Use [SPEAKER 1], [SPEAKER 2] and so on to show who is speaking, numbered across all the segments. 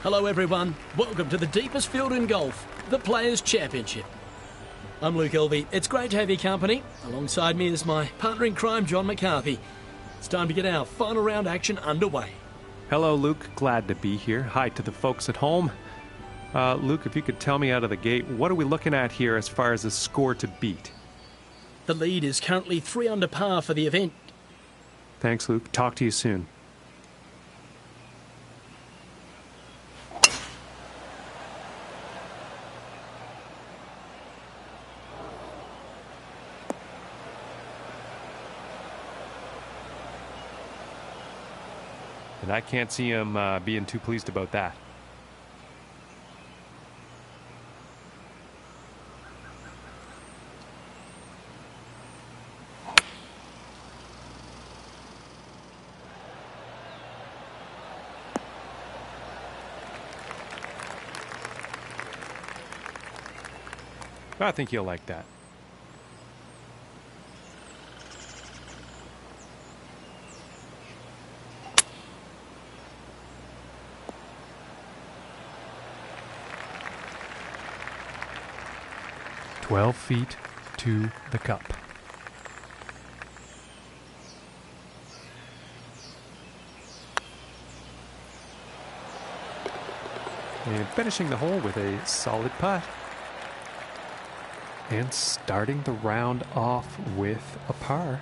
[SPEAKER 1] Hello everyone, welcome to the deepest field in golf, the Players' Championship. I'm Luke Elvey. It's great to have your company. Alongside me is my partner in crime, John McCarthy. It's time to get our final round action underway.
[SPEAKER 2] Hello, Luke. Glad to be here. Hi to the folks at home. Luke, if you could tell me out of the gate, what are we looking at here as far as the score to beat?
[SPEAKER 1] The lead is currently 3 under par for the event.
[SPEAKER 2] Thanks, Luke. Talk to you soon. And I can't see him being too pleased about that. I think you'll like that. "12 feet to the cup." And finishing the hole with a solid putt. And starting the round off with a par.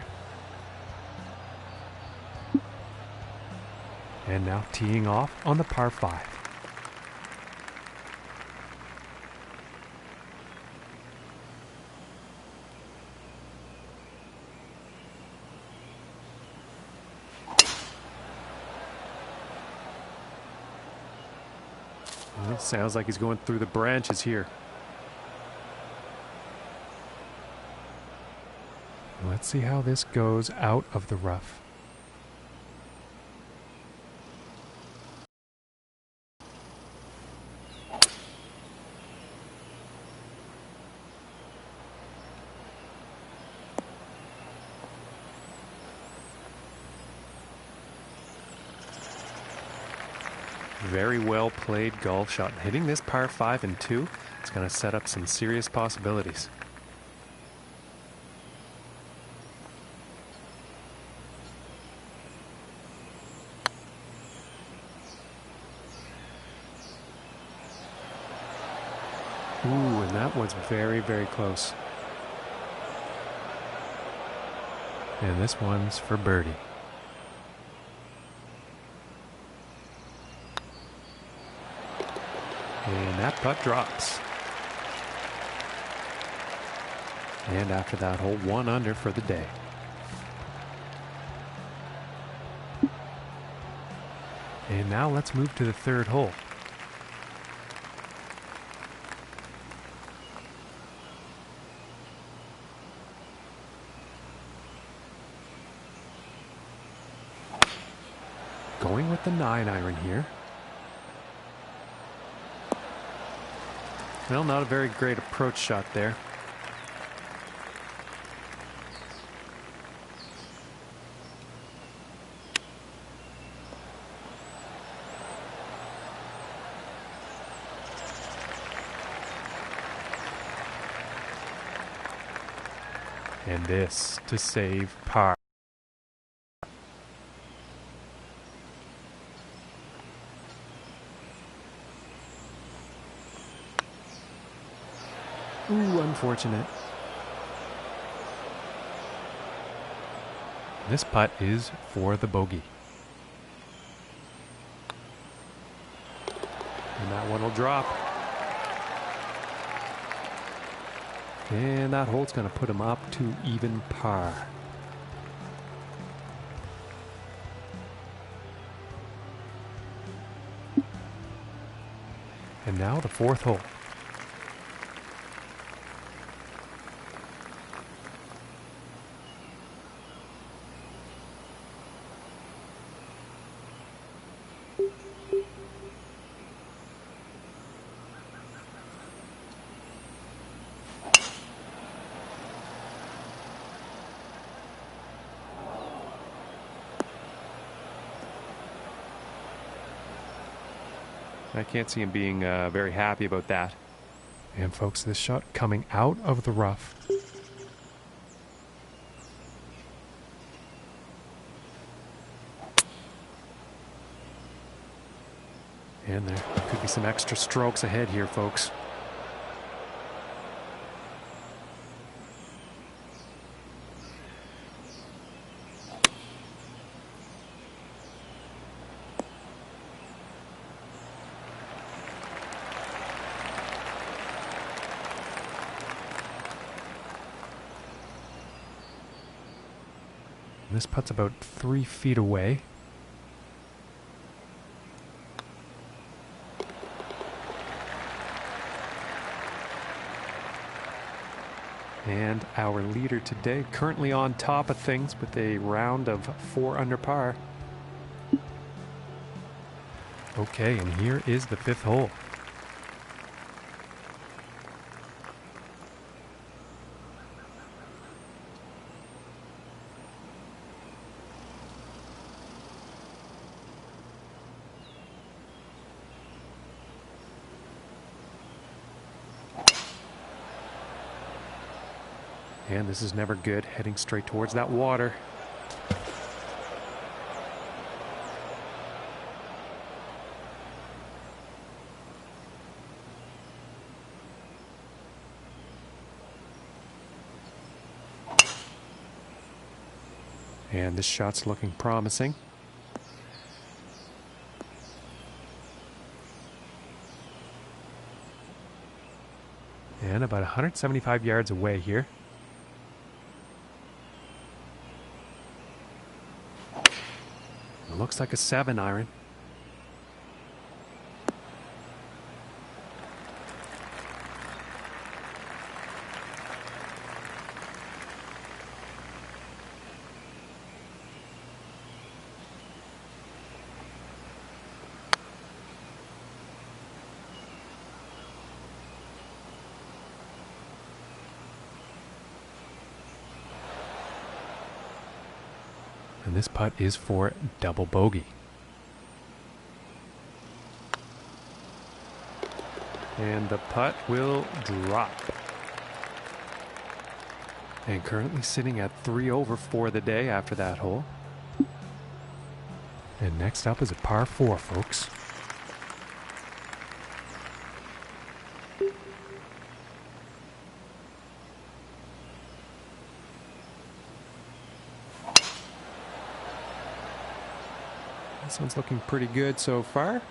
[SPEAKER 2] And now teeing off on the par 5. Well, it sounds like he's going through the branches here. Let's see how this goes out of the rough. Very well played golf shot. Hitting this par 5 and 2, it's going to set up some serious possibilities. Ooh, and that was very, very close. And this one's for birdie. And that putt drops. And after that hole, 1 under for the day. And now let's move to the 3rd hole. Going with the 9-iron here. Well, not a very great approach shot there. And this to save par. Ooh, unfortunate. This putt is for the bogey. And that one will drop. And that hole's going to put him up to even par. And now the 4th hole. I can't see him being very happy about that. And folks, this shot coming out of the rough. And there could be some extra strokes ahead here, folks. This putt's about 3 feet away. And our leader today currently on top of things with a round of 4 under par. Okay, and here is the 5th hole. And this is never good, heading straight towards that water. And this shot's looking promising. And about 175 yards away here. It looks like a 7 iron. And this putt is for double bogey. And the putt will drop. And currently sitting at 3 over for the day after that hole. And next up is a par 4, folks. This one's looking pretty good so far.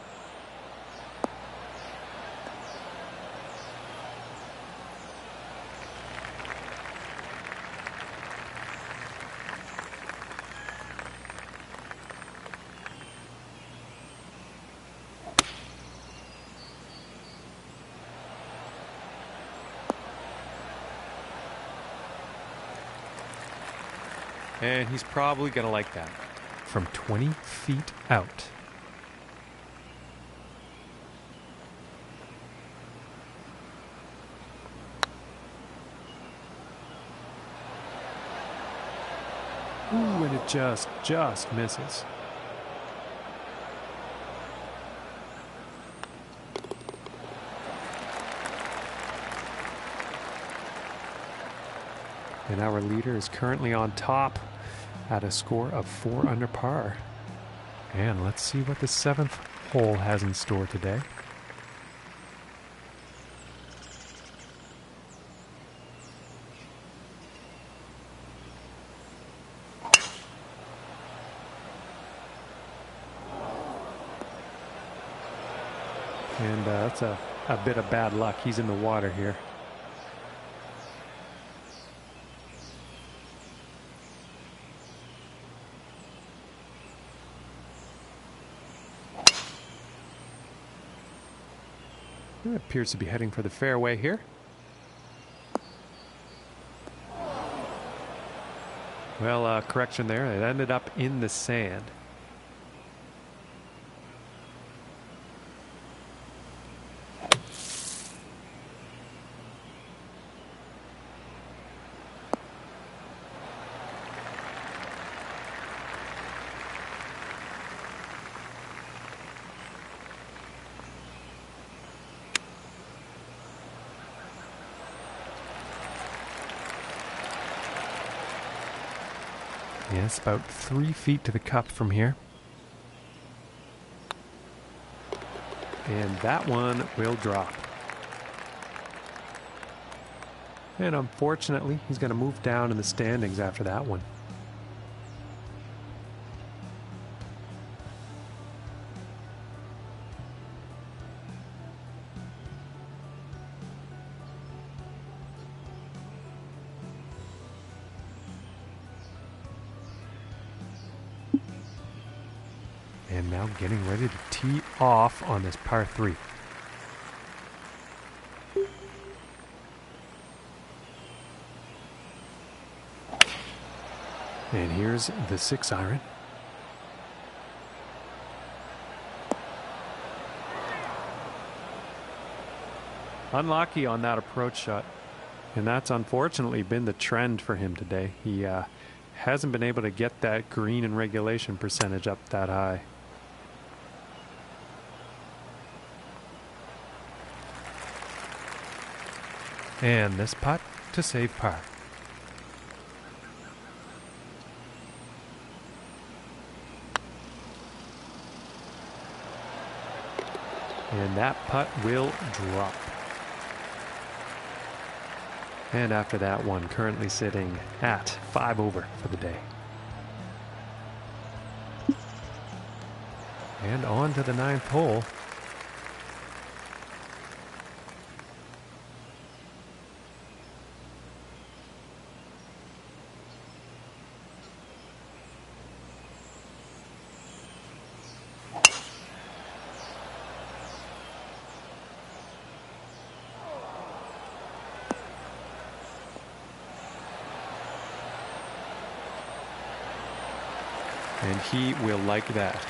[SPEAKER 2] And he's probably going to like that. From 20 feet out. Ooh, and it just misses. And our leader is currently on top at a score of 4 under par. And let's see what the 7th hole has in store today. And that's a bit of bad luck. He's in the water here. It appears to be heading for the fairway here. Well, correction there. It ended up in the sand. Yes, about 3 feet to the cup from here. And that one will drop. And unfortunately, he's going to move down in the standings after that one. And now getting ready to tee off on this par 3. And here's the 6-iron. Unlucky on that approach shot. And that's unfortunately been the trend for him today. He hasn't been able to get that green in regulation percentage up that high. And this putt to save par. And that putt will drop. And after that one, currently sitting at 5 over for the day. And on to the 9th hole. And he will like that.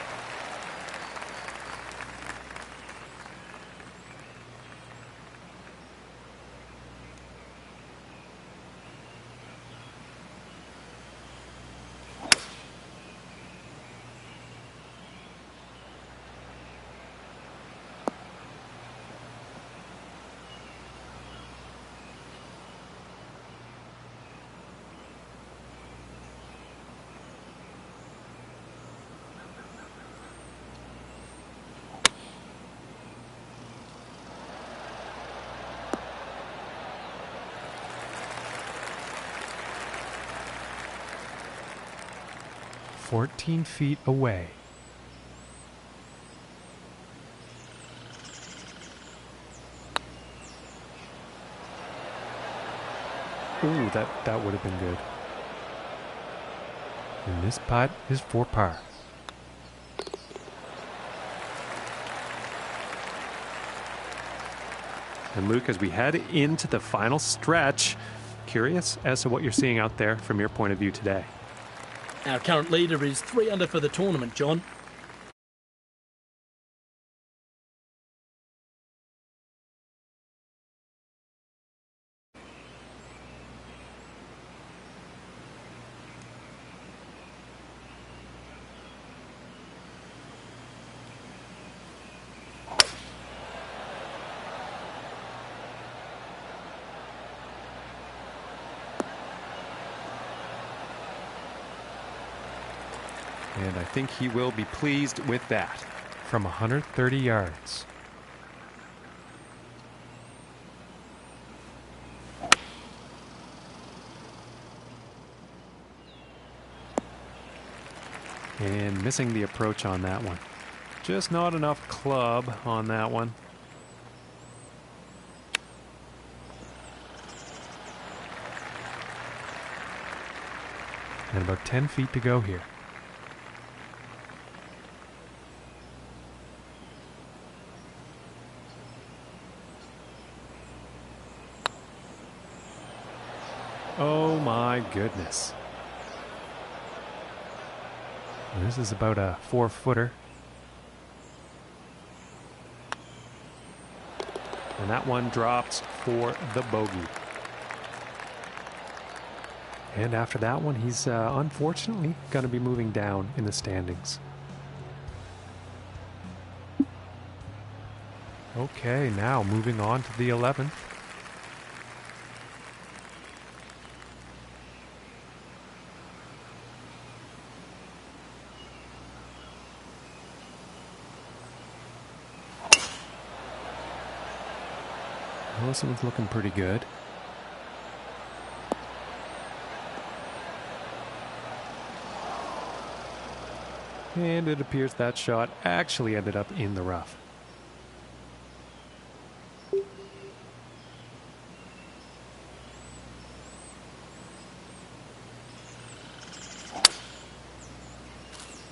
[SPEAKER 2] "14 feet away." Ooh, that would have been good. And this putt is for par. And Luke, as we head into the final stretch, curious as to what you're seeing out there from your point of view today.
[SPEAKER 1] Our current leader is 3 under for the tournament, John.
[SPEAKER 2] And I think he will be pleased with that. From 130 yards. And missing the approach on that one. Just not enough club on that one. And about 10 feet to go here. Oh my goodness. This is about a 4-footer. And that one drops for the bogey. And after that one, he's unfortunately going to be moving down in the standings. Okay, now moving on to the 11th. Wilson's looking pretty good. And it appears that shot actually ended up in the rough.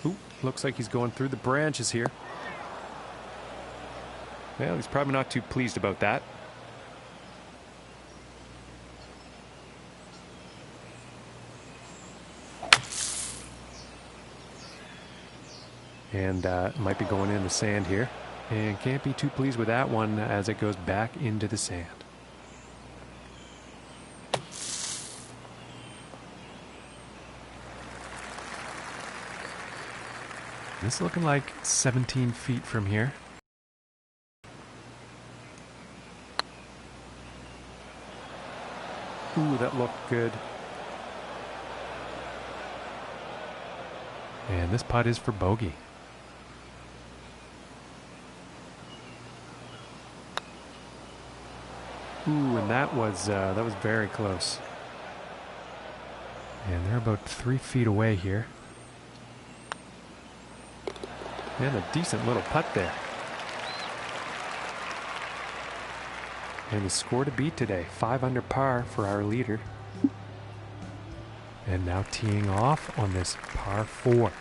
[SPEAKER 2] Ooh, looks like he's going through the branches here. Well, he's probably not too pleased about that. And might be going in the sand here. And can't be too pleased with that one as it goes back into the sand. This is looking like 17 feet from here. Ooh, that looked good. And this putt is for bogey. Ooh, and that was very close. And they're about 3 feet away here. And a decent little putt there. And the score to beat today, 5 under par for our leader. And now teeing off on this par 4.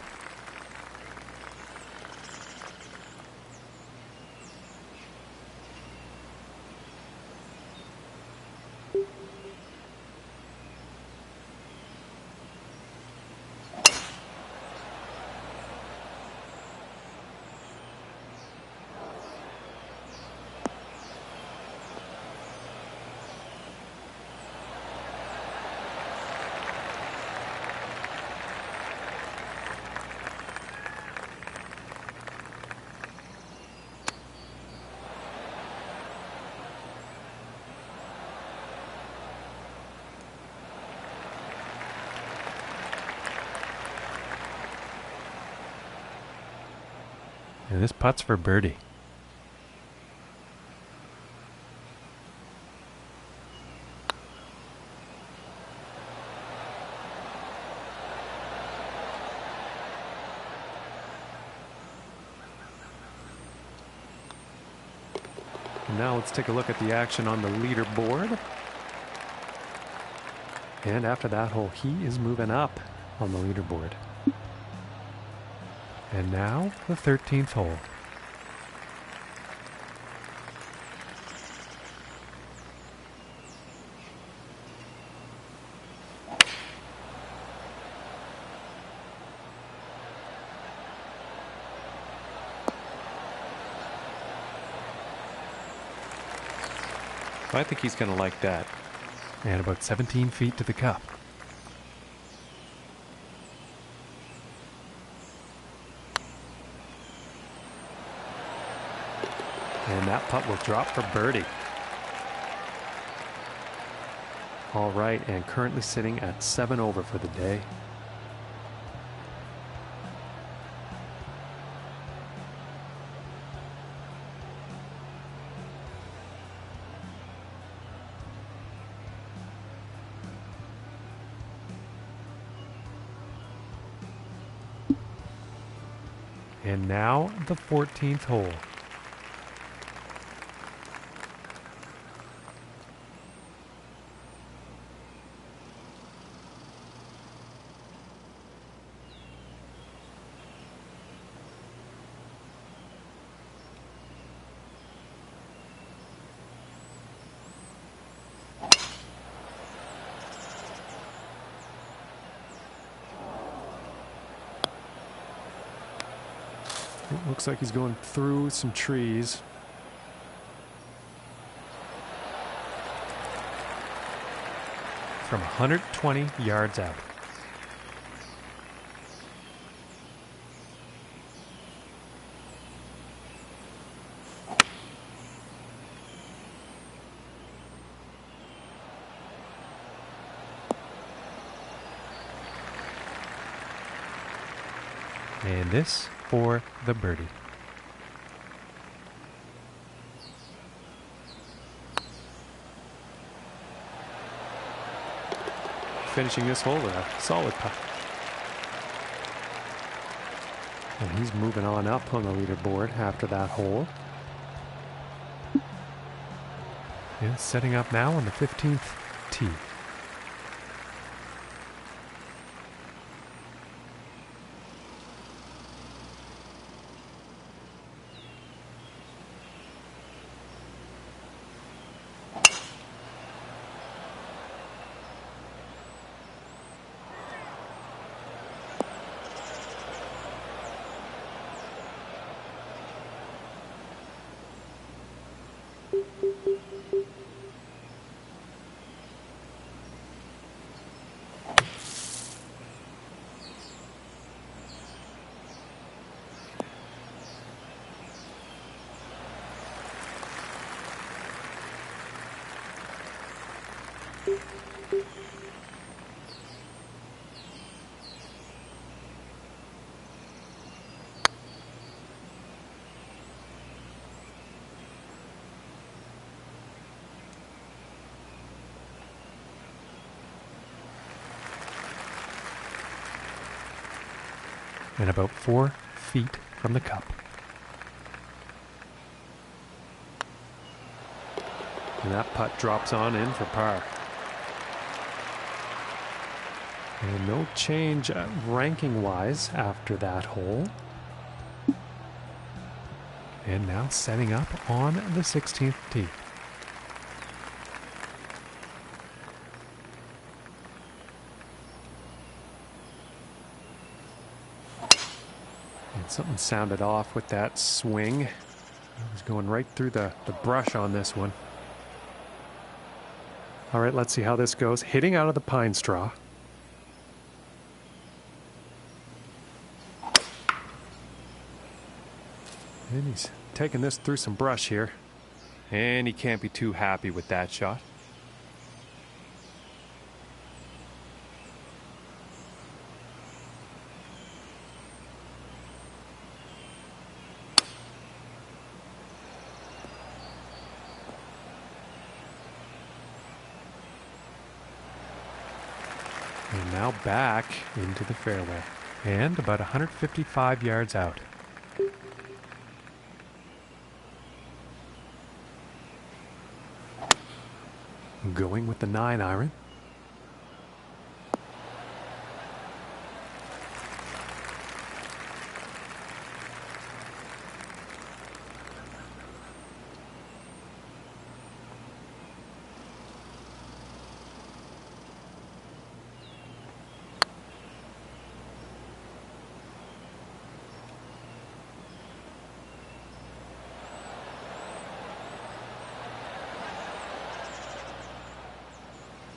[SPEAKER 2] And this putt's for birdie. And now let's take a look at the action on the leaderboard. And after that hole, he is moving up on the leaderboard. And now the 13th hole. I think he's going to like that. And about 17 feet to the cup. And that putt will drop for birdie. All right, and currently sitting at 7 over for the day. And now the 14th hole. It looks like he's going through some trees. From 120 yards out. And this for the birdie. finishing this hole with a solid putt. And he's moving on up on the leaderboard after that hole. And setting up now on the 15th tee. And about 4 feet from the cup. And that putt drops on in for par. And no change ranking-wise after that hole. And now setting up on the 16th tee. And something sounded off with that swing. It was going right through the brush on this one. All right, let's see how this goes. Hitting out of the pine straw. And he's taking this through some brush here. And he can't be too happy with that shot. And now back into the fairway. And about 155 yards out. Going with the 9-iron.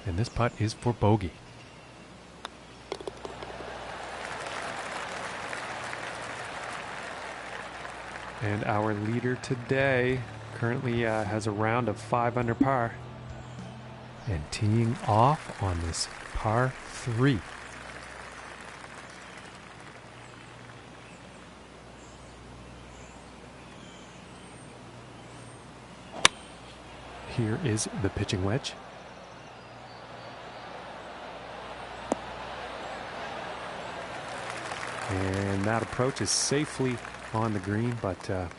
[SPEAKER 2] And this putt is for bogey. And our leader today currently has a round of 5 under par. And teeing off on this par 3. Here is the pitching wedge. And that approach is safely on the green, but a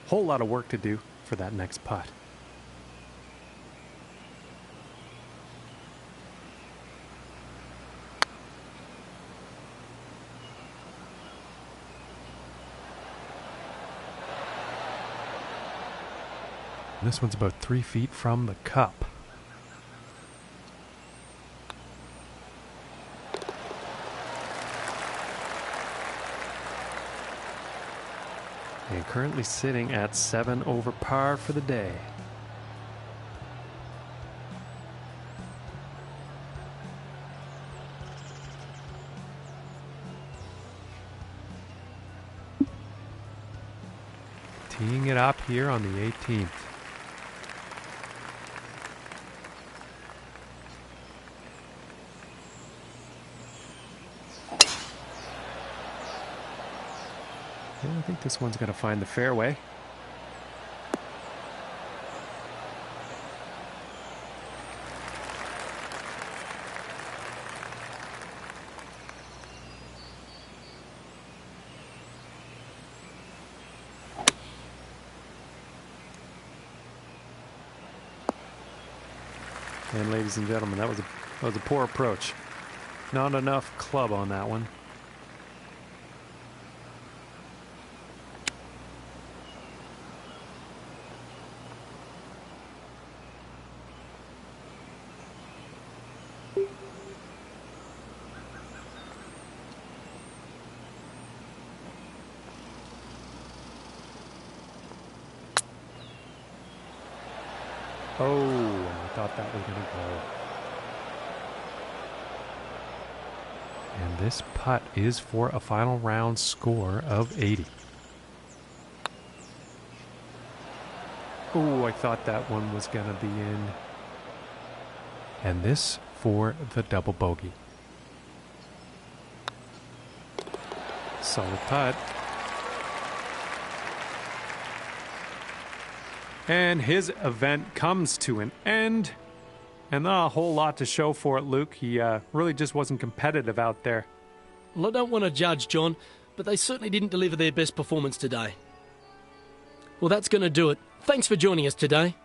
[SPEAKER 2] whole lot of work to do for that next putt. This one's about 3 feet from the cup. And currently sitting at 7 over par for the day. Teeing it up here on the 18th. Yeah, I think this one's going to find the fairway. And ladies and gentlemen, that was a poor approach. Not enough club on that one. Oh, I thought that was going to go. And this putt is for a final round score of 80. Oh, I thought that one was going to be in. And this for the double bogey. Solid putt. And his event comes to an end. And not a whole lot to show for it, Luke. He really just wasn't competitive out there.
[SPEAKER 1] Well, I don't want to judge, John, but they certainly didn't deliver their best performance today. Well, that's going to do it. Thanks for joining us today.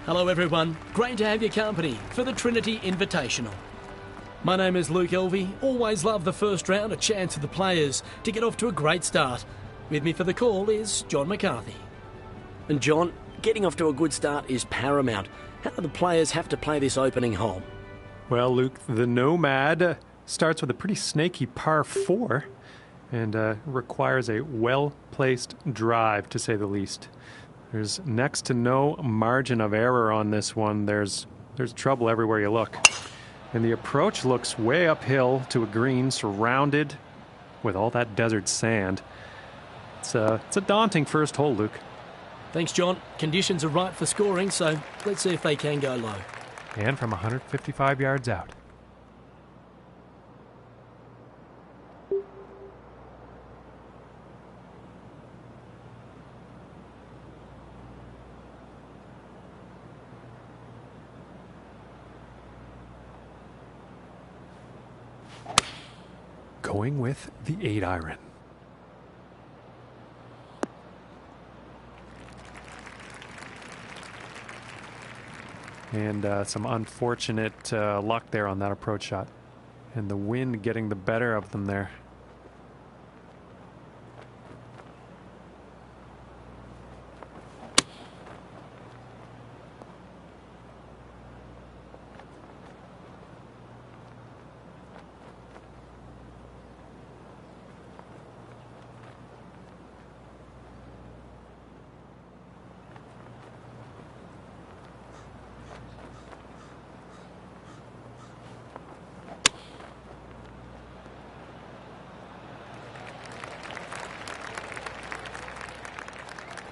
[SPEAKER 1] Hello everyone, great to have your company for the Trinity Invitational. My name is Luke Elvey, always love the first round, a chance for the players to get off to a great start. With me for the call is John McCarthy. And John, getting off to a good start is paramount. How do the players have to play this opening hole?
[SPEAKER 2] Well, Luke, the Nomad starts with a pretty snaky par 4 and requires a well-placed drive, to say the least. There's next to no margin of error on this one. There's trouble everywhere you look. And the approach looks way uphill to a green surrounded with all that desert sand. It's a daunting first hole, Luke.
[SPEAKER 1] Thanks, John. Conditions are right for scoring, so let's see if they can go low.
[SPEAKER 2] And from 155 yards out. Going with the 8-iron. And some unfortunate luck there on that approach shot. and the wind getting the better of them there.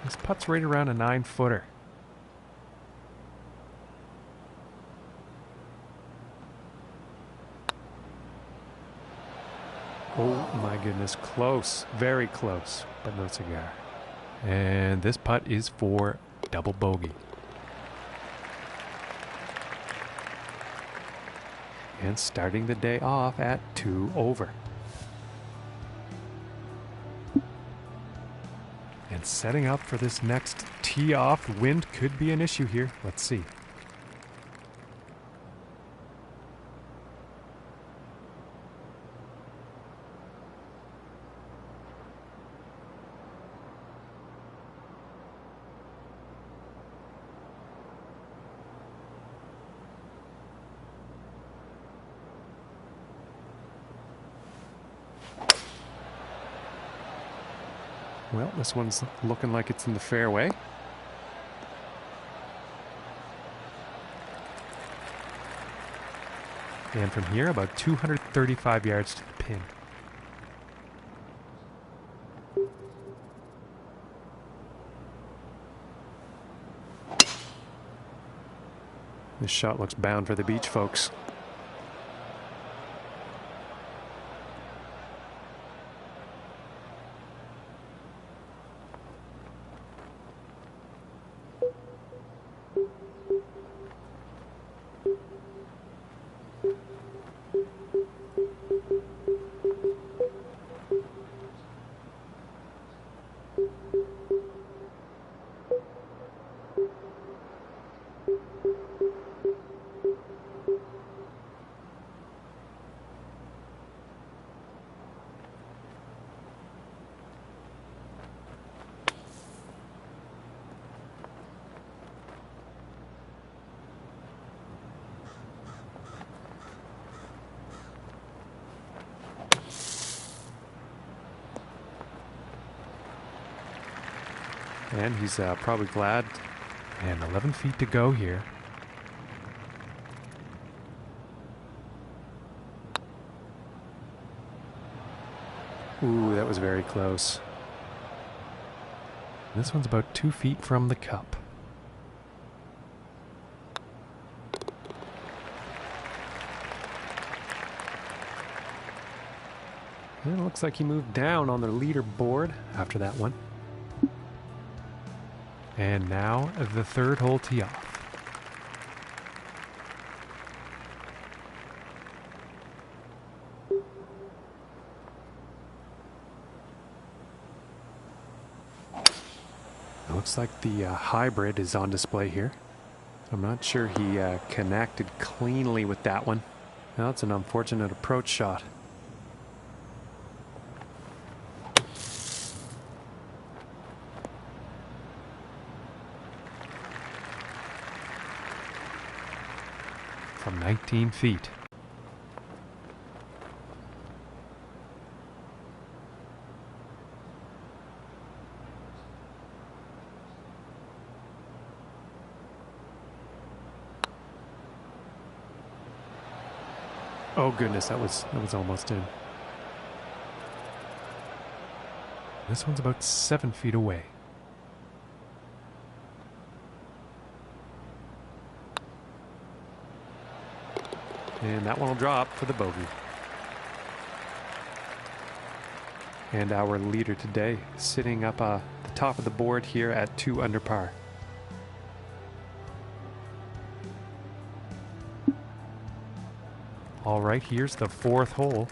[SPEAKER 2] This putt's right around a 9-footer. Oh my goodness, close, very close, but no cigar. And this putt is for double bogey. And starting the day off at 2 over. And setting up for this next tee off. Wind could be an issue here. Let's see. Well, this one's looking like it's in the fairway. And from here, about 235 yards to the pin. This shot looks bound for the beach, folks. And he's probably glad. And 11 feet to go here. Ooh, that was very close. This one's about 2 feet from the cup. And it looks like he moved down on the leaderboard after that one. And now the third hole tee off. It looks like the hybrid is on display here. I'm not sure he connected cleanly with that one. Now it's an unfortunate approach shot. From 19 feet. Oh goodness, that was almost in. This one's about 7 feet away. And that one will drop for the bogey. And our leader today sitting up the top of the board here at 2 under par. All right, here's the fourth hole.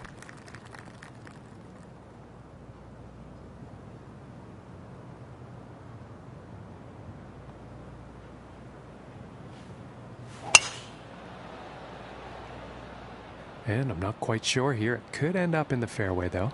[SPEAKER 2] And I'm not quite sure here. It could end up in the fairway, though.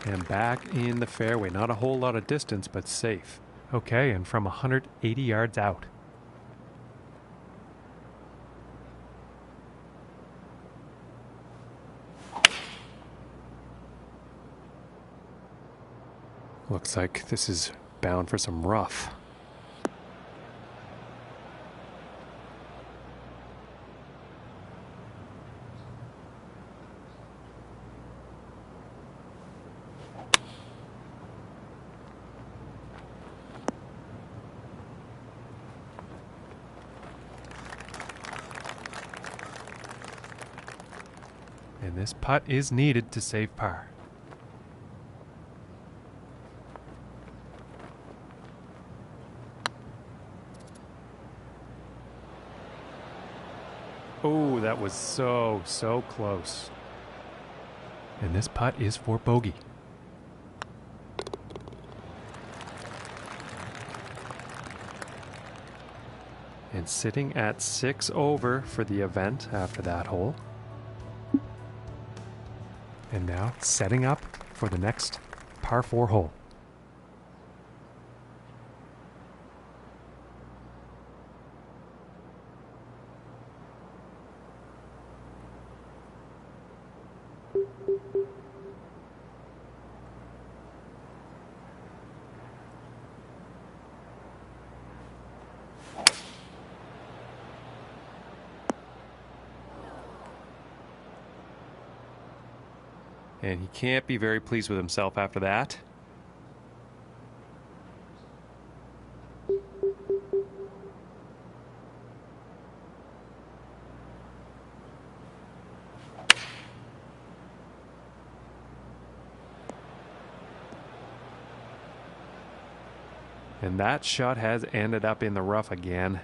[SPEAKER 2] And back in the fairway. Not a whole lot of distance, but safe. Okay, and from 180 yards out. Looks like this is bound for some rough. And this putt is needed to save par. Oh, that was so close. And this putt is for bogey. And sitting at 6 over for the event after that hole. And now setting up for the next par 4 hole. And he can't be very pleased with himself after that. And that shot has ended up in the rough again.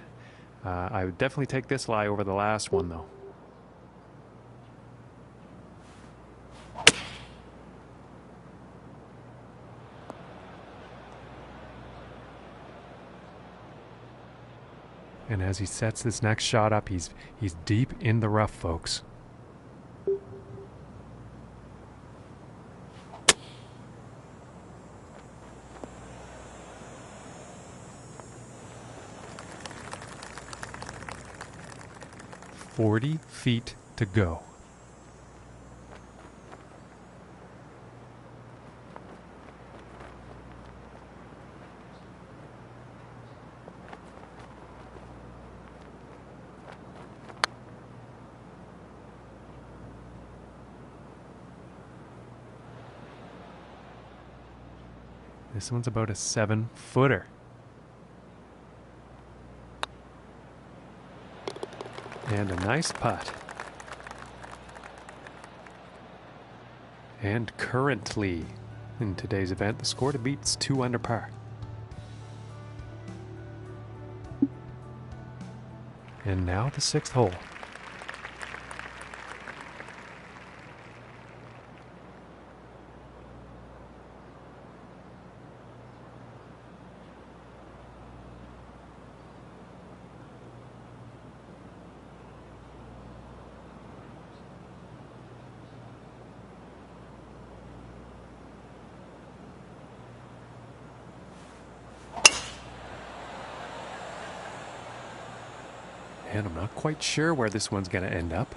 [SPEAKER 2] I would definitely take this lie over the last one, though. And as he sets this next shot up, he's deep in the rough, folks. "40 feet to go." This one's about a 7-footer. And a nice putt. And currently, in today's event, the score to beat's 2 under par. And now the 6th hole. And I'm not quite sure where this one's going to end up.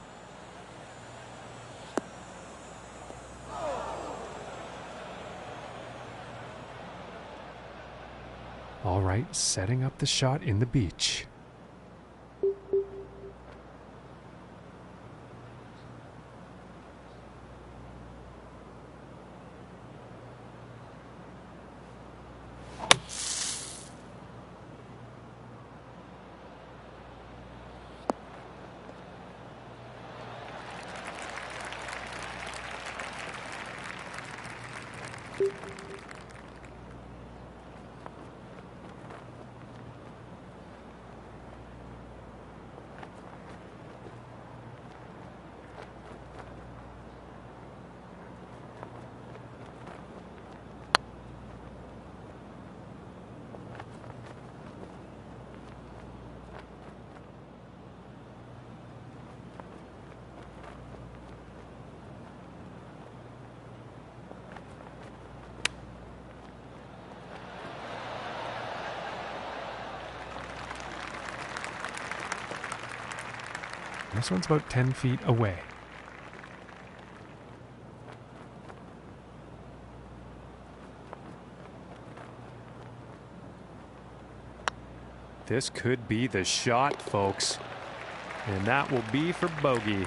[SPEAKER 2] All right, setting up the shot in the beach. This one's about 10 feet away. This could be the shot, folks. And that will be for bogey.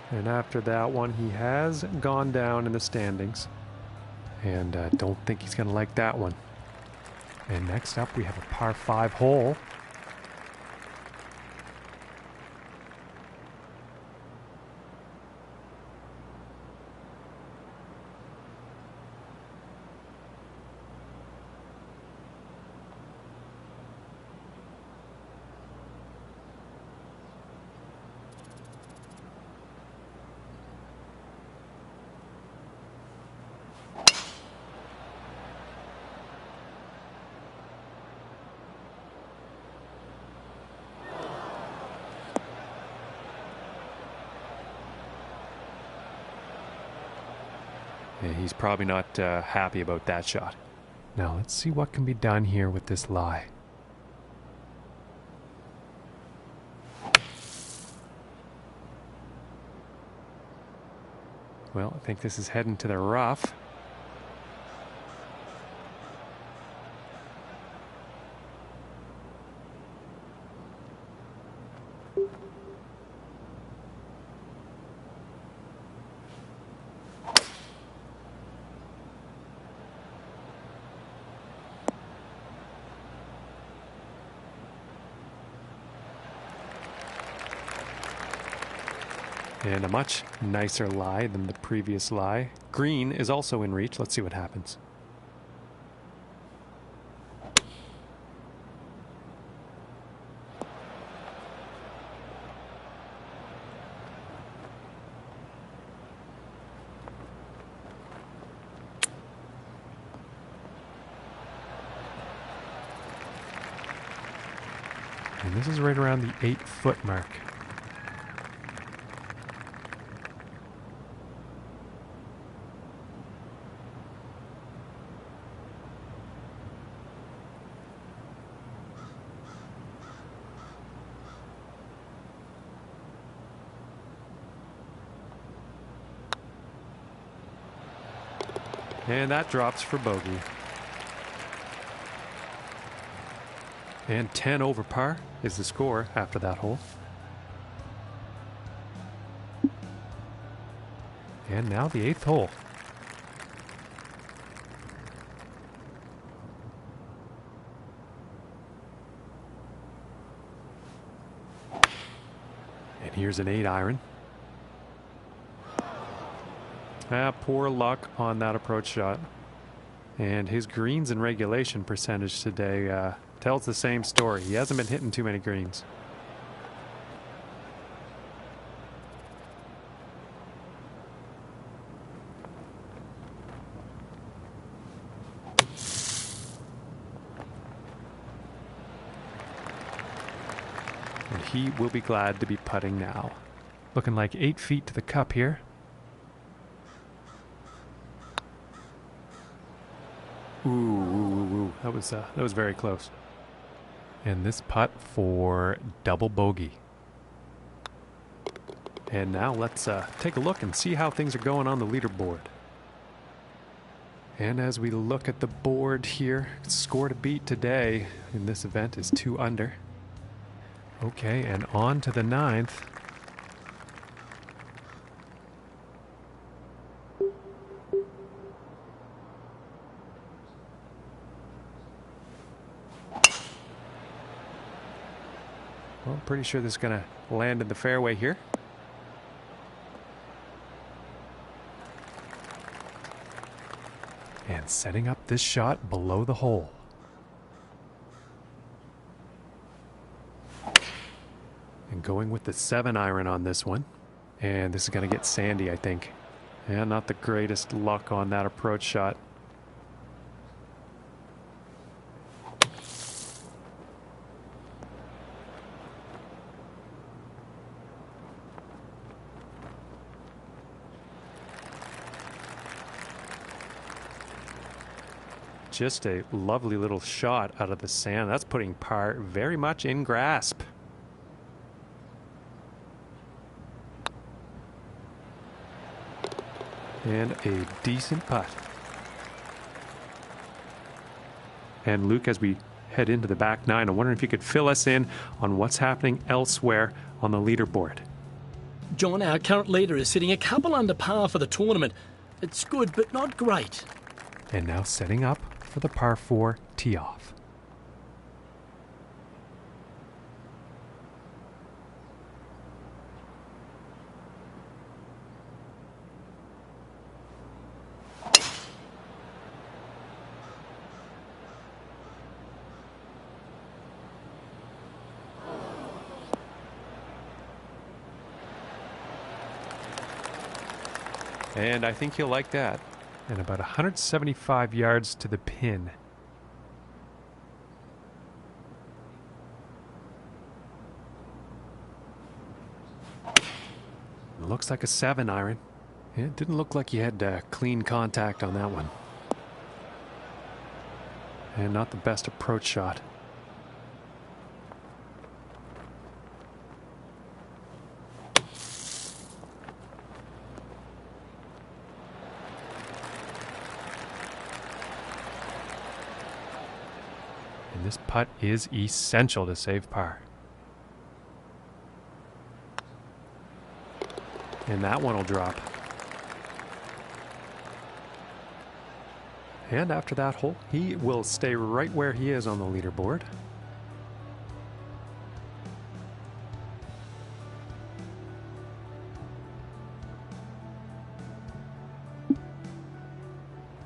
[SPEAKER 2] And after that one, he has gone down in the standings. And don't think he's going to like that one. And next up, we have a par 5 hole. Yeah, he's probably not happy about that shot. Now let's see what can be done here with this lie. Well, I think this is heading to the rough. And a much nicer lie than the previous lie. Green is also in reach. Let's see what happens. And this is right around the 8-foot mark. And that drops for bogey. And 10 over par is the score after that hole. And now the 8th hole. And here's an 8-iron. Poor luck on that approach shot. And his greens in regulation percentage today tells the same story. He hasn't been hitting too many greens. And he will be glad to be putting now. Looking like 8 feet to the cup here. Ooh. That was very close. And this putt for double bogey. And now let's take a look and see how things are going on the leaderboard. And as we look at the board here, score to beat today in this event is 2 under. Okay, and on to the 9th. Well, pretty sure this is going to land in the fairway here. And setting up this shot below the hole. And going with the 7-iron on this one. And this is going to get sandy, I think. And not the greatest luck on that approach shot. Just a lovely little shot out of the sand. That's putting par very much in grasp. And a decent putt. And Luke, as we head into the back nine, I'm wondering if you could fill us in on what's happening elsewhere on the leaderboard.
[SPEAKER 1] John, our current leader, is sitting a couple under par for the tournament. It's good, but not great.
[SPEAKER 2] And now setting up for the par 4 tee-off. And I think you'll like that. And about 175 yards to the pin. It looks like a 7-iron. It didn't look like you had clean contact on that one. And not the best approach shot. And this putt is essential to save par. And that one will drop. And after that hole, he will stay right where he is on the leaderboard.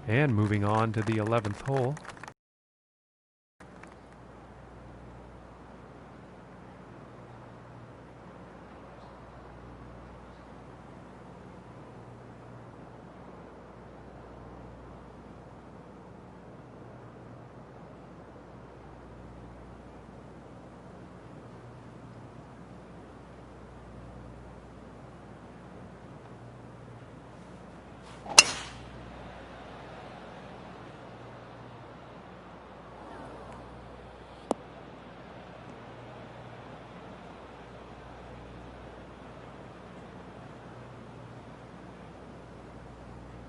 [SPEAKER 2] And moving on to the 11th hole.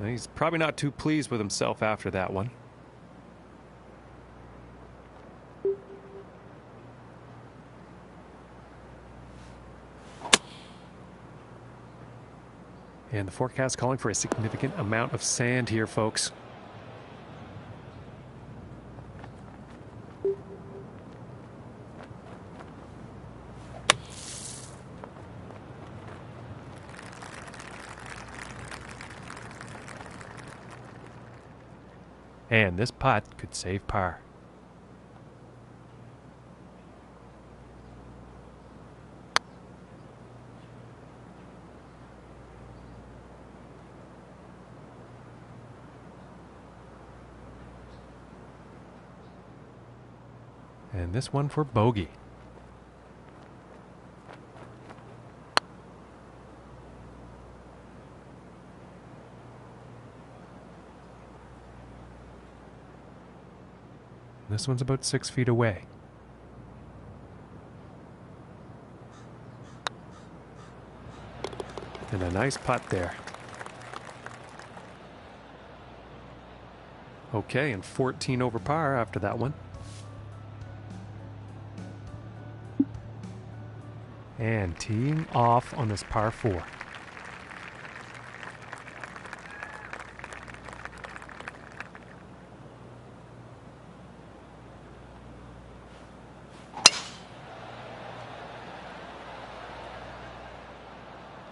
[SPEAKER 2] He's probably not too pleased with himself after that one. And the forecast calling for a significant amount of sand here, folks. And this putt could save par. And this one for bogey. This one's about 6 feet away. And a nice putt there. Okay, and 14 over par after that one. And teeing off on this par 4.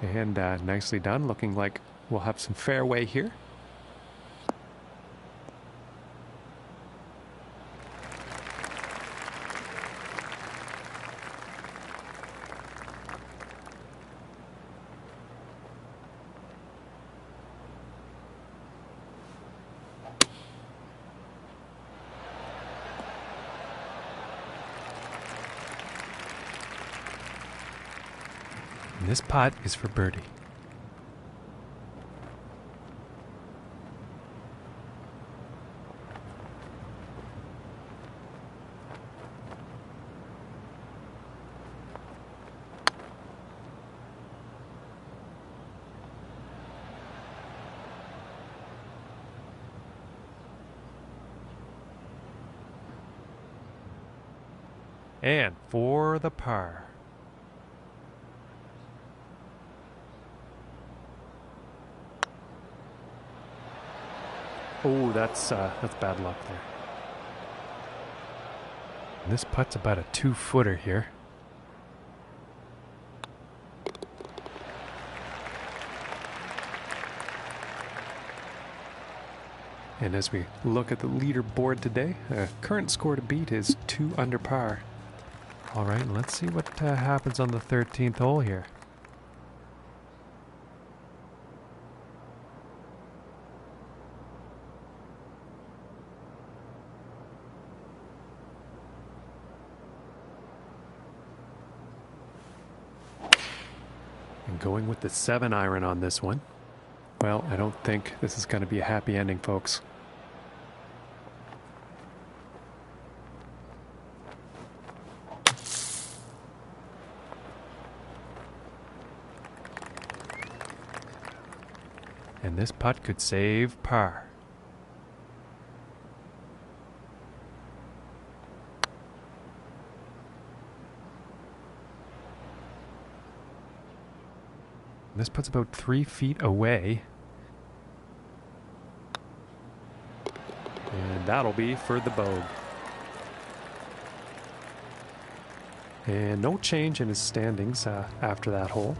[SPEAKER 2] And nicely done, looking like we'll have some fairway here. And this putt is for birdie. And for the par. Oh, that's bad luck there. And this putt's about a 2-footer here. And as we look at the leaderboard today, current score to beat is 2 under par. All right, let's see what happens on the 13th hole here. And going with the 7-iron on this one. Well, I don't think this is going to be a happy ending, folks. And this putt could save par. This putt's about 3 feet away. And that'll be for the bogey. And no change in his standings after that hole.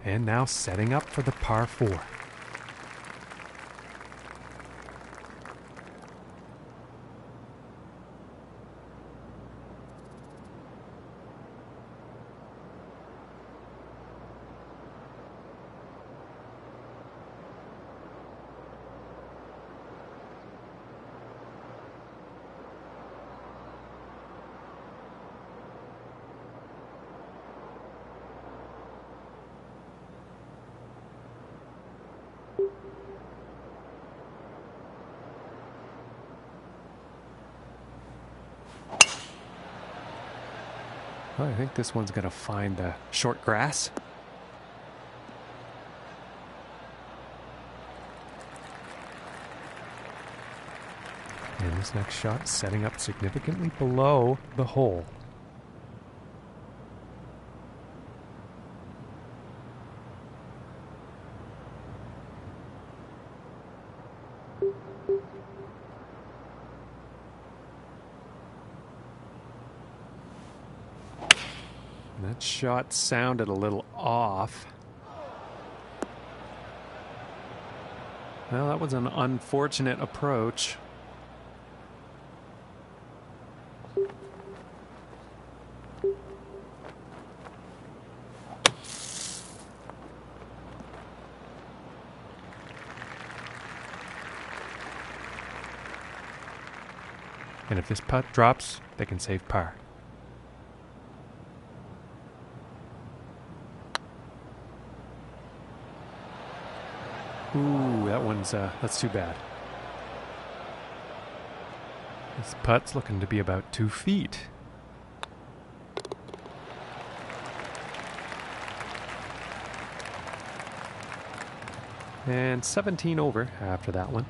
[SPEAKER 2] And now setting up for the par 4. Well, I think this one's going to find the short grass. And this next shot setting up significantly below the hole. That shot sounded a little off. Well, that was an unfortunate approach. And if this putt drops, they can save par. Ooh, that's too bad. This putt's looking to be about 2 feet. And 17 over after that one.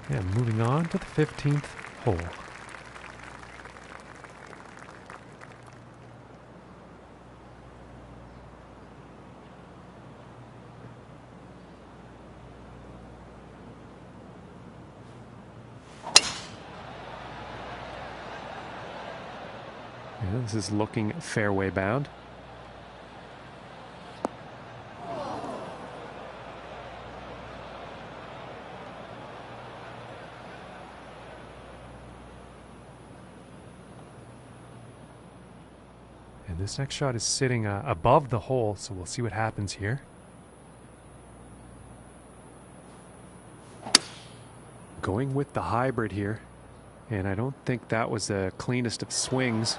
[SPEAKER 2] And moving on to the 15th hole. Yeah, this is looking fairway bound. And this next shot is sitting above the hole, so we'll see what happens here. Going with the hybrid here, and I don't think that was the cleanest of swings.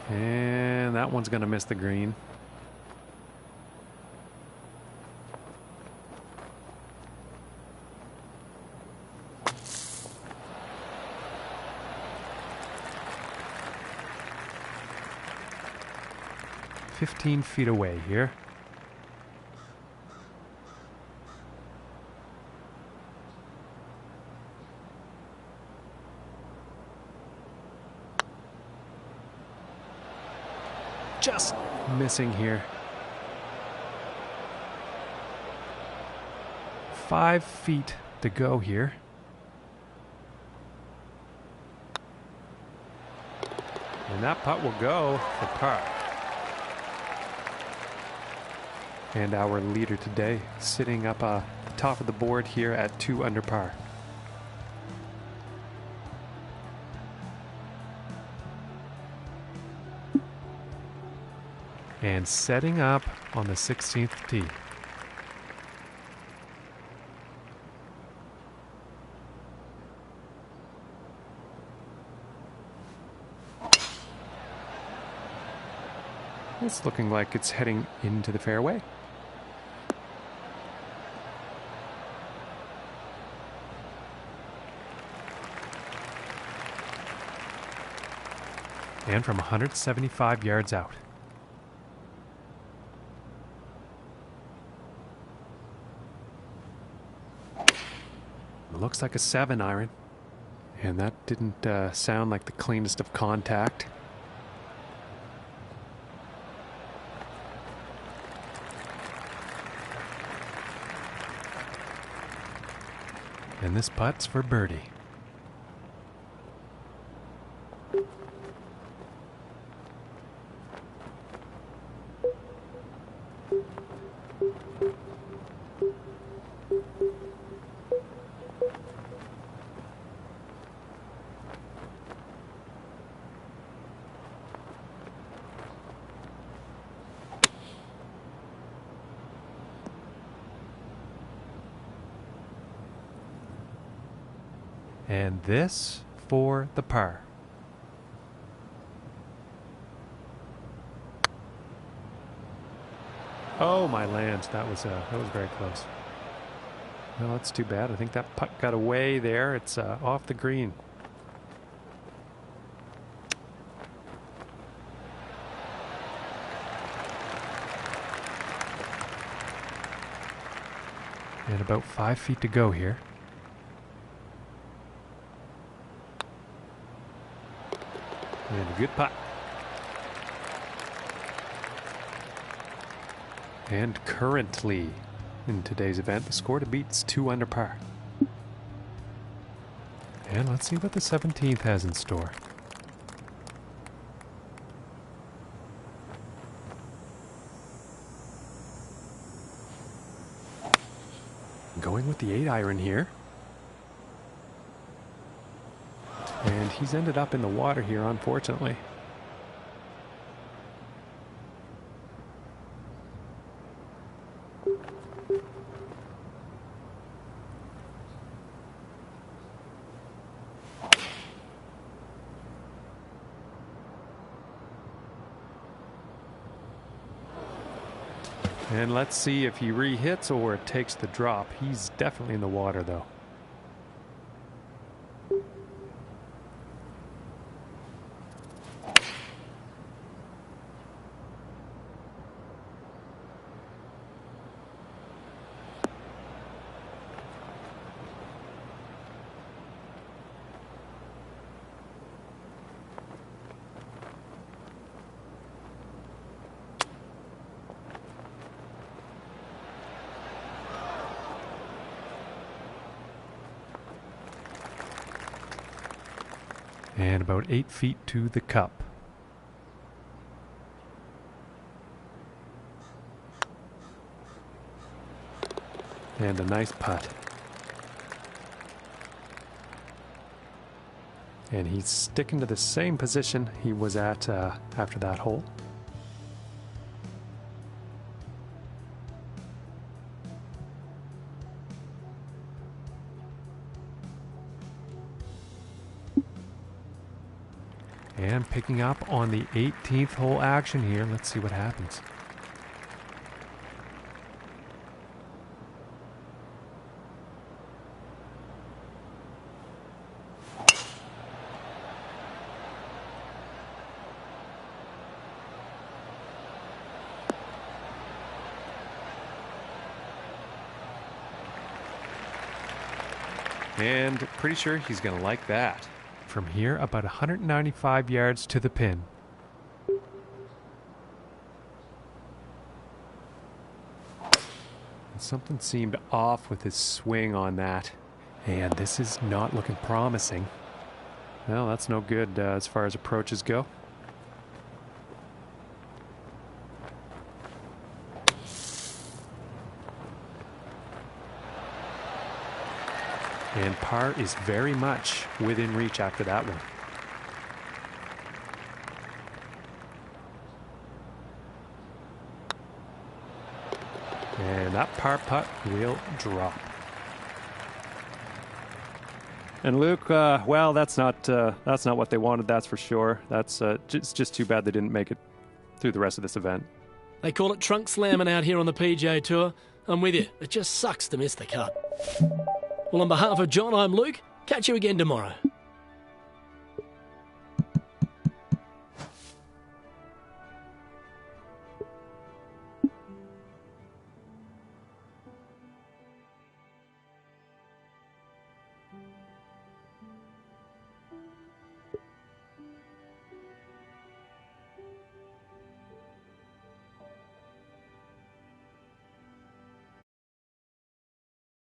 [SPEAKER 2] And that one's going to miss the green. "15 feet away here. Just missing here. 5 feet to go here. And that putt will go for par. And our leader today sitting up the top of the board here at 2 under par. And setting up on the 16th tee. It's looking like it's heading into the fairway. And from 175 yards out. Looks like a 7-iron. And that didn't sound like the cleanest of contact. And this putt's for birdie. And this for the par. Oh my lands, that was very close. Well, that's too bad. I think that putt got away there. It's off the green. And about 5 feet to go here. And a good putt. And currently, in today's event, the score to beat's 2 under par. And let's see what the 17th has in store. Going with the 8-iron here. And he's ended up in the water here, unfortunately. And let's see if he re-hits or takes the drop. He's definitely in the water, though. And about 8 feet to the cup. And a nice putt. And he's sticking to the same position he was at after that hole. And picking up on the 18th hole action here. Let's see what happens. And pretty sure he's going to like that. From here, about 195 yards to the pin. And something seemed off with his swing on that. And this is not looking promising. Well, that's no good as far as approaches go. And par is very much within reach after that one. And that par putt will drop. And Luke, well, that's not what they wanted, that's for sure. That's just too bad they didn't make it through the rest of this event.
[SPEAKER 1] They call it trunk slamming out here on the PGA Tour. I'm with you. It just sucks to miss the cut. Well, on behalf of John, I'm Luke. Catch you again tomorrow.